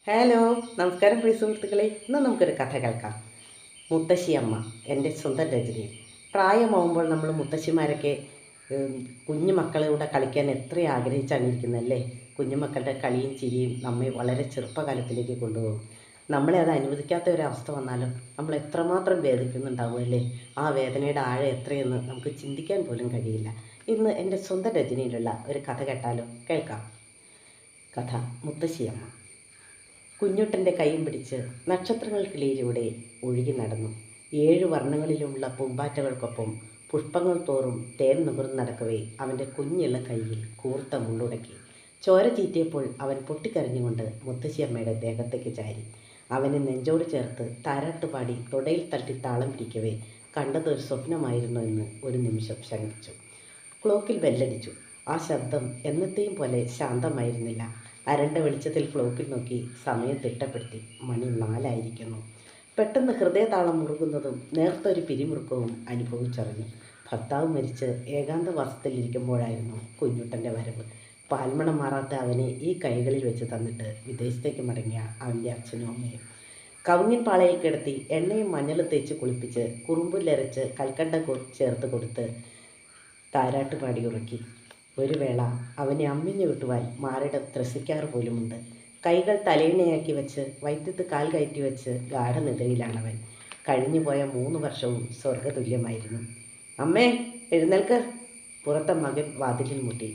Hello, നമസ്കാരം പ്രിയ സുഹൃത്തുക്കളെ. ഇന്ന് നമുക്കൊരു കഥ കേൾക്കാം. മുത്തശ്ശിയമ്മ, എൻ്റെ സ്വന്തം രചനയിൽ. പ്രായമാവുമ്പോൾ നമ്മൾ മുത്തശ്ശിമാരൊക്കെ കുഞ്ഞു മക്കളുടെ കളിക്കാൻ എത്ര ആഗ്രഹിച്ചാണ് ഇരിക്കുന്നതല്ലേ. കുഞ്ഞുമക്കളുടെ കളിയും ചിരിയും നമ്മെ വളരെ ചെറുപ്പകാലത്തിലേക്ക് കൊണ്ടുപോകും. നമ്മളെ അത് അനുവദിക്കാത്ത ഒരവസ്ഥ വന്നാലും നമ്മൾ എത്രമാത്രം വേദനിക്കുന്നുണ്ടാവും അല്ലേ. ആ വേദനയുടെ ആഴം എത്രയെന്ന് നമുക്ക് ചിന്തിക്കാൻ പോലും കഴിയില്ല. ഇന്ന് എൻ്റെ സ്വന്തം രചനയിലുള്ള ഒരു കഥ കേട്ടാലോ? കേൾക്കാം. കഥ മുത്തശ്ശിയമ്മ. കുഞ്ഞുട്ടൻ്റെ കൈയും പിടിച്ച് നക്ഷത്രങ്ങൾക്കിടയിലൂടെ ഒഴുകി നടന്നു. 7 വർണ്ണങ്ങളിലുള്ള പൂമ്പാറ്റകൾക്കൊപ്പം പുഷ്പങ്ങൾ തോറും തേൻ നുകർന്നു നടക്കവേ അവൻ്റെ കുഞ്ഞുള്ള കൈയിൽ കൂർത്ത മുള്ളുടക്കി. ചോര ചീറ്റിയപ്പോൾ അവൻ പൊട്ടിക്കരഞ്ഞുകൊണ്ട് മുത്തശ്ശിയമ്മയുടെ ദേഹത്തേക്ക് ചാരി. അവനെ നെഞ്ചോട് ചേർത്ത് താരാട്ടുപാടി തുടയിൽ തട്ടി താളം പിടിക്കവേ കണ്ടതൊരു സ്വപ്നമായിരുന്നു എന്ന് ഒരു നിമിഷം ശങ്കിച്ചു. ക്ലോക്കിൽ ബെല്ലടിച്ചു. ആ ശബ്ദം എന്നത്തെയും പോലെ ശാന്തമായിരുന്നില്ല. അരണ്ട വെളിച്ചത്തിൽ ക്ലോക്കിൽ നോക്കി സമയം തിട്ടപ്പെടുത്തി. മണി 4 പെട്ടെന്ന് ഹൃദയതാളം മുറുകുന്നതും നേർത്തൊരു പിരിമുറുക്കവും അനുഭവിച്ചറിഞ്ഞു. ഭർത്താവ് മരിച്ച് ഏകാന്തവാസത്തിലിരിക്കുമ്പോഴായിരുന്നു കുഞ്ഞുട്ടൻ്റെ വരവ്. പാൽമണം മാറാത്ത അവനെ ഈ കൈകളിൽ വെച്ച് തന്നിട്ട് വിദേശത്തേക്ക് മടങ്ങിയ അവൻ്റെ അച്ഛനും അമ്മയും കവുങ്ങിൻ പാളയിൽ കിടത്തി എണ്ണയും മഞ്ഞളും തേച്ച് കുളിപ്പിച്ച് കുറുമ്പുല്ലരച്ച് കൽക്കണ്ട ചേർത്ത് കൊടുത്ത് താരാട്ടുപാടി ഉറക്കി. ഒരു വേള അവനെ അമ്മിഞ്ഞു വിട്ടുവാൻ മാറിടം ത്രസിക്കാറ് പോലുമുണ്ട്. കൈകൾ തലയിണയാക്കി വെച്ച് വൈദ്യത്ത് കാൽ കയറ്റി വെച്ച് ഗാഠനിദ്രയിലാണവൻ. കഴിഞ്ഞുപോയ 3 വർഷവും സ്വർഗതുല്യമായിരുന്നു. അമ്മേ, എഴുന്നേൽക്ക്! പുറത്തെ മകൻ വാതിലിൽ മുട്ടി.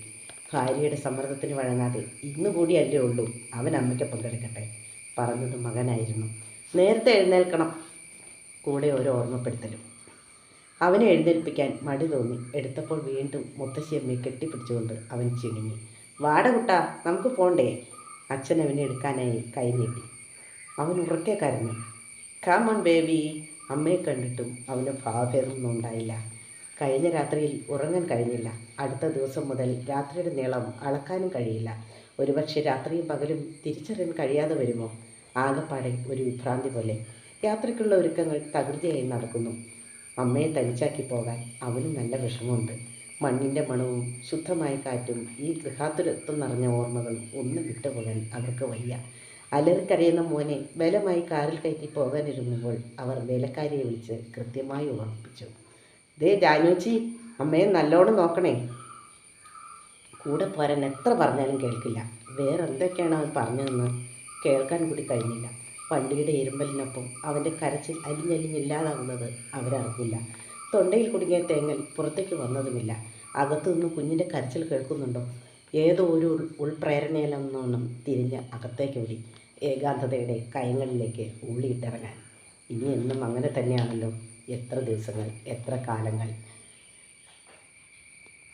ഭാര്യയുടെ സമ്മർദ്ദത്തിന് വഴങ്ങാതെ ഇന്നുകൂടിയല്ലേ ഉള്ളൂ, അവൻ അമ്മയ്ക്കൊപ്പം കിടക്കട്ടെ. പറഞ്ഞത് മകനായിരുന്നു. നേരത്തെ എഴുന്നേൽക്കണം. കൂടെ ഒരു ഓർമ്മപ്പെടുത്തലും. അവനെ എഴുന്നേൽപ്പിക്കാൻ മടി തോന്നി. എടുത്തപ്പോൾ വീണ്ടും മുത്തശ്ശിയമ്മയെ കെട്ടിപ്പിടിച്ചുകൊണ്ട് അവൻ ചിണുങ്ങി. വാട കുട്ടാ, നമുക്ക് പോണ്ടേ? അച്ഛൻ അവനെ എടുക്കാനായി കൈ നീട്ടി. അവൻ ഉറക്കെ കരഞ്ഞു. Come on baby. അമ്മയെ കണ്ടിട്ടും അവന് ഭാവഭേദമൊന്നും ഉണ്ടായില്ല. കഴിഞ്ഞ രാത്രിയിൽ ഉറങ്ങാൻ കഴിഞ്ഞില്ല. അടുത്ത ദിവസം മുതൽ രാത്രിയുടെ നീളം അളക്കാനും കഴിയില്ല. ഒരുപക്ഷെ രാത്രിയും പകലും തിരിച്ചറിയാൻ കഴിയാതെ വരുമോ? ആകപ്പാടെ ഒരു വിഭ്രാന്തി പോലെ. യാത്രയ്ക്കുള്ള ഒരുക്കങ്ങൾ തകൃതിയായി നടക്കുന്നു. അമ്മയെ തനിച്ചാക്കി പോകാൻ അവനും നല്ല വിഷമമുണ്ട്. മണ്ണിൻ്റെ മണവും ശുദ്ധമായ കാറ്റും ഈ ഗൃഹാതുരത്വം നിറഞ്ഞ ഓർമ്മകളും ഒന്നും വിട്ടുപോകാൻ അവർക്ക് വയ്യ. അലറിക്കരയുന്ന മോനെ ബലമായി കാറിൽ കയറ്റി പോകാനിരുന്നപ്പോൾ അവർ വേലക്കാരിയെ വിളിച്ച് കൃത്യമായി ഓർമ്മിപ്പിച്ചു. ദേ ജാനൂച്ചി, അമ്മയെ നല്ലോണം നോക്കണേ. കൂടെ പോരാൻ എത്ര പറഞ്ഞാലും കേൾക്കില്ല. വേറെന്തൊക്കെയാണ് അവൻ പറഞ്ഞതെന്ന് കേൾക്കാൻ കൂടി കഴിഞ്ഞില്ല. വണ്ടിയുടെ ഇരുമ്പലിനൊപ്പം അവൻ്റെ കരച്ചിൽ അലിഞ്ഞലിഞ്ഞില്ലാതാവുന്നത് അവരറിഞ്ഞില്ല. തൊണ്ടയിൽ കുടുങ്ങിയ തേങ്ങൽ പുറത്തേക്ക് വന്നതുമില്ല. അകത്തുനിന്ന് കുഞ്ഞിൻ്റെ കരച്ചിൽ കേൾക്കുന്നുണ്ടോ? ഏതോ ഒരു ഉൾപ്രേരണയിലെന്നോണം തിരിഞ്ഞ് അകത്തേക്ക് ഓടി. ഏകാന്തതയുടെ കയങ്ങളിലേക്ക് ഉള്ളിയിട്ടിറങ്ങാൻ. ഇനി എന്നും അങ്ങനെ തന്നെയാണല്ലോ. എത്ര ദിവസങ്ങൾ, എത്ര കാലങ്ങൾ.